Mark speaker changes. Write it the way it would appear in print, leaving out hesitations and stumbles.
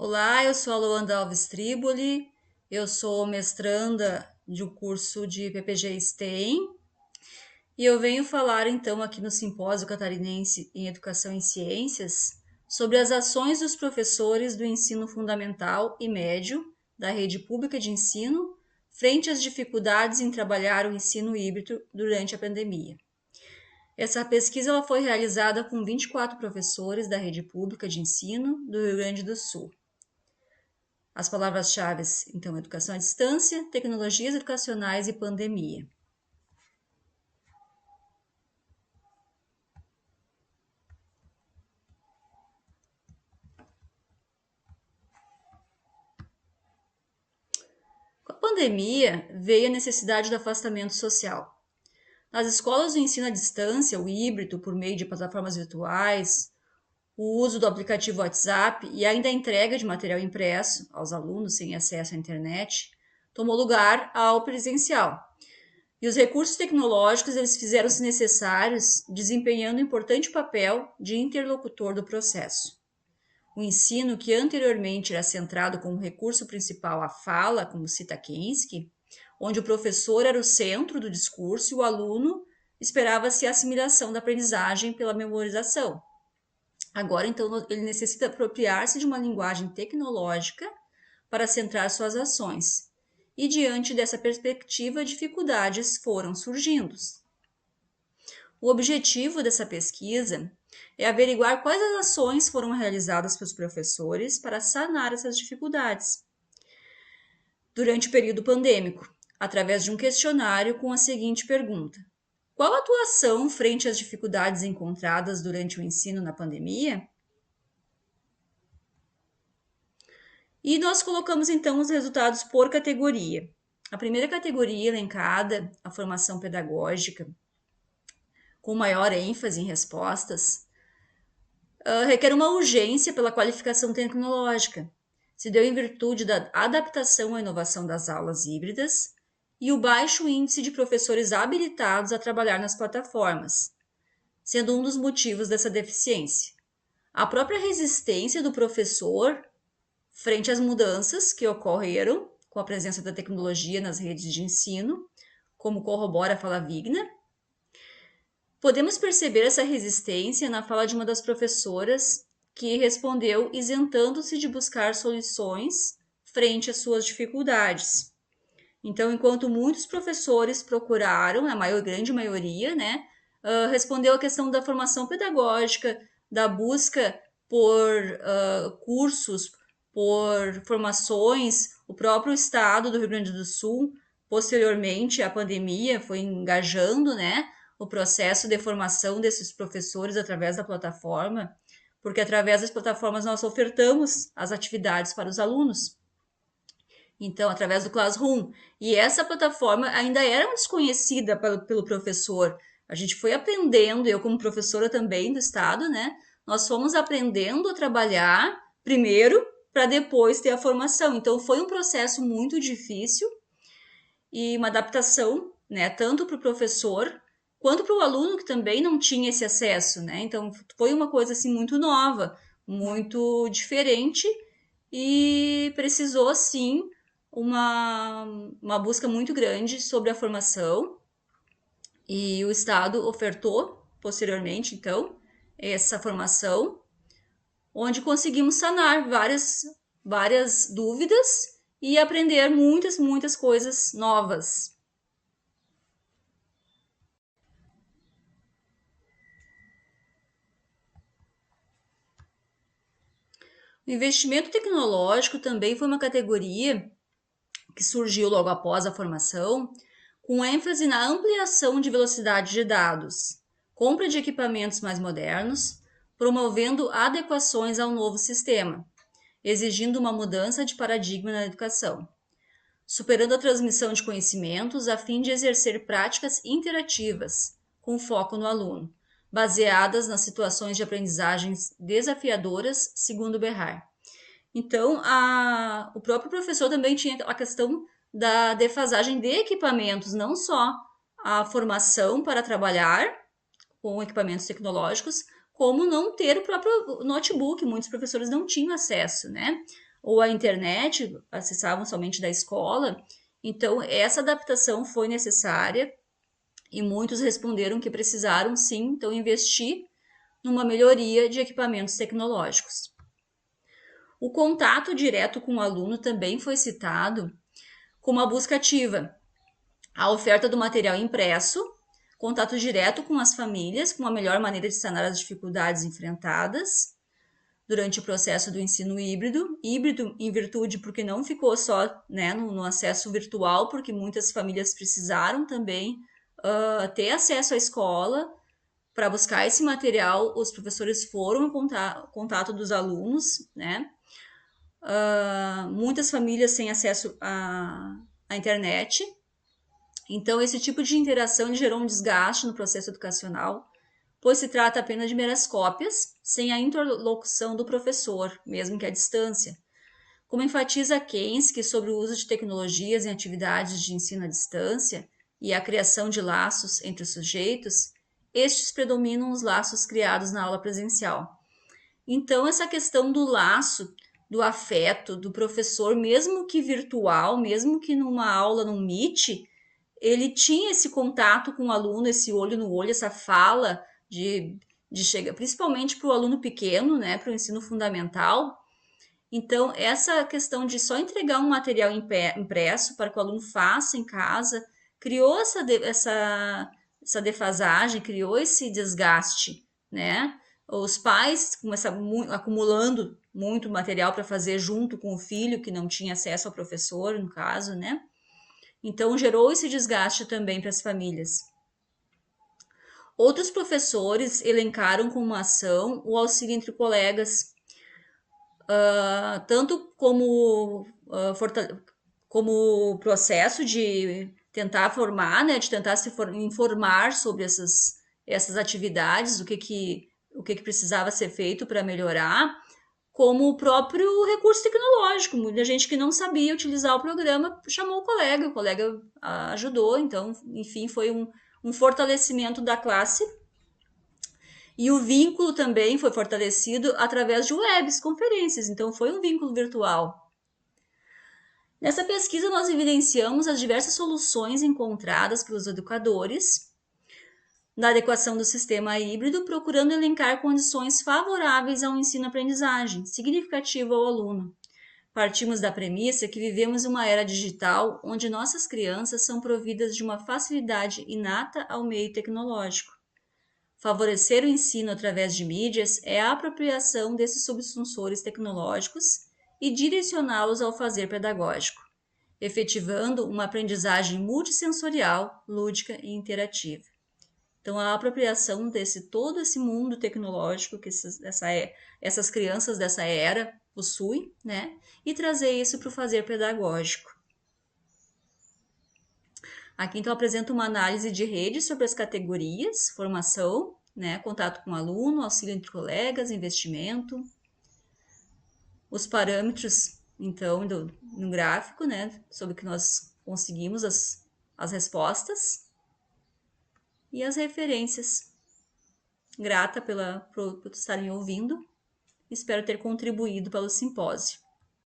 Speaker 1: Olá, eu sou a Luanda Alves Triboli, eu sou mestranda de um curso de PPG STEM e eu venho falar então aqui no Simpósio Catarinense em Educação e Ciências sobre as ações dos professores do ensino fundamental e médio da rede pública de ensino frente às dificuldades em trabalhar o ensino híbrido durante a pandemia. Essa pesquisa ela foi realizada com 24 professores da rede pública de ensino do Rio Grande do Sul. As palavras-chave, então, educação à distância, tecnologias educacionais e pandemia. Com a pandemia, veio a necessidade do afastamento social. Nas escolas do ensino à distância, o híbrido, por meio de plataformas virtuais, o uso do aplicativo WhatsApp e ainda a entrega de material impresso aos alunos sem acesso à internet, tomou lugar ao presencial. E os recursos tecnológicos eles fizeram-se necessários, desempenhando um importante papel de interlocutor do processo. O ensino, que anteriormente era centrado como recurso principal a fala, como cita Kinski, onde o professor era o centro do discurso e o aluno esperava-se a assimilação da aprendizagem pela memorização. Agora, então, ele necessita apropriar-se de uma linguagem tecnológica para centrar suas ações. E diante dessa perspectiva, dificuldades foram surgindo. O objetivo dessa pesquisa é averiguar quais as ações foram realizadas pelos professores para sanar essas dificuldades durante o período pandêmico, através de um questionário com a seguinte pergunta: qual a atuação frente às dificuldades encontradas durante o ensino na pandemia? E nós colocamos então os resultados por categoria. A primeira categoria elencada, a formação pedagógica, com maior ênfase em respostas, requer uma urgência pela qualificação tecnológica. Se deu em virtude da adaptação à inovação das aulas híbridas e o baixo índice de professores habilitados a trabalhar nas plataformas, sendo um dos motivos dessa deficiência. A própria resistência do professor frente às mudanças que ocorreram com a presença da tecnologia nas redes de ensino, como corrobora a fala Wigner. Podemos perceber essa resistência na fala de uma das professoras que respondeu isentando-se de buscar soluções frente às suas dificuldades. Então, enquanto muitos professores procuraram, a grande maioria, respondeu a questão da formação pedagógica, da busca por cursos, por formações, o próprio estado do Rio Grande do Sul, posteriormente à pandemia, foi engajando, o processo de formação desses professores através da plataforma, porque através das plataformas nós ofertamos as atividades para os alunos. Então, através do Classroom. E essa plataforma ainda era desconhecida pelo professor. A gente foi aprendendo, eu como professora também do estado, nós fomos aprendendo a trabalhar primeiro para depois ter a formação. Então, foi um processo muito difícil e uma adaptação, tanto para o professor quanto para o aluno que também não tinha esse acesso, Então, foi uma coisa assim muito nova, muito diferente e precisou, sim, uma busca muito grande sobre a formação e o Estado ofertou posteriormente, então, essa formação, onde conseguimos sanar várias dúvidas e aprender muitas coisas novas. O investimento tecnológico também foi uma categoria que surgiu logo após a formação, com ênfase na ampliação de velocidade de dados, compra de equipamentos mais modernos, promovendo adequações ao novo sistema, exigindo uma mudança de paradigma na educação, superando a transmissão de conhecimentos a fim de exercer práticas interativas, com foco no aluno, baseadas nas situações de aprendizagens desafiadoras, segundo Berrar. Então, o próprio professor também tinha a questão da defasagem de equipamentos, não só a formação para trabalhar com equipamentos tecnológicos, como não ter o próprio notebook. Muitos professores não tinham acesso, ou a internet, acessavam somente da escola. Então, essa adaptação foi necessária e muitos responderam que precisaram sim, então, investir numa melhoria de equipamentos tecnológicos. O contato direto com o aluno também foi citado como a busca ativa, a oferta do material impresso, contato direto com as famílias, com a melhor maneira de sanar as dificuldades enfrentadas durante o processo do ensino híbrido. Híbrido em virtude porque não ficou só, né, no acesso virtual, porque muitas famílias precisaram também ter acesso à escola para buscar esse material. Os professores foram ao contato dos alunos, né? Muitas famílias sem acesso à internet. Então, esse tipo de interação gerou um desgaste no processo educacional, pois se trata apenas de meras cópias, sem a interlocução do professor, mesmo que à distância. Como enfatiza Keynes, que sobre o uso de tecnologias em atividades de ensino à distância e a criação de laços entre os sujeitos, estes predominam os laços criados na aula presencial. Então, essa questão do laço, do afeto, do professor, mesmo que virtual, mesmo que numa aula no Meet, ele tinha esse contato com o aluno, esse olho no olho, essa fala de chegar, principalmente para o aluno pequeno, né, para o ensino fundamental. Então, essa questão de só entregar um material impresso para que o aluno faça em casa, criou essa defasagem, criou esse desgaste, né? Os pais começaram acumulando muito material para fazer junto com o filho, que não tinha acesso ao professor, no caso, né? Então, gerou esse desgaste também para as famílias. Outros professores elencaram como ação o auxílio entre colegas, tanto como processo de tentar formar, né, de tentar se informar sobre essas atividades, o que precisava ser feito para melhorar, como o próprio recurso tecnológico. Muita gente que não sabia utilizar o programa chamou o colega ajudou, então, enfim, foi um fortalecimento da classe. E o vínculo também foi fortalecido através de webs, conferências, então foi um vínculo virtual. Nessa pesquisa, nós evidenciamos as diversas soluções encontradas pelos educadores na adequação do sistema híbrido, procurando elencar condições favoráveis ao ensino-aprendizagem, significativa ao aluno. Partimos da premissa que vivemos uma era digital onde nossas crianças são providas de uma facilidade inata ao meio tecnológico. Favorecer o ensino através de mídias é a apropriação desses subsunsores tecnológicos e direcioná-los ao fazer pedagógico, efetivando uma aprendizagem multissensorial, lúdica e interativa. Então, a apropriação todo esse mundo tecnológico que essas crianças dessa era possuem, né? E trazer isso para o fazer pedagógico. Aqui, então, apresento uma análise de rede sobre as categorias, formação, né, contato com o aluno, auxílio entre colegas, investimento. Os parâmetros, então, no gráfico, né, sobre que nós conseguimos as respostas. E as referências. Grata por estarem ouvindo. Espero ter contribuído para o simpósio.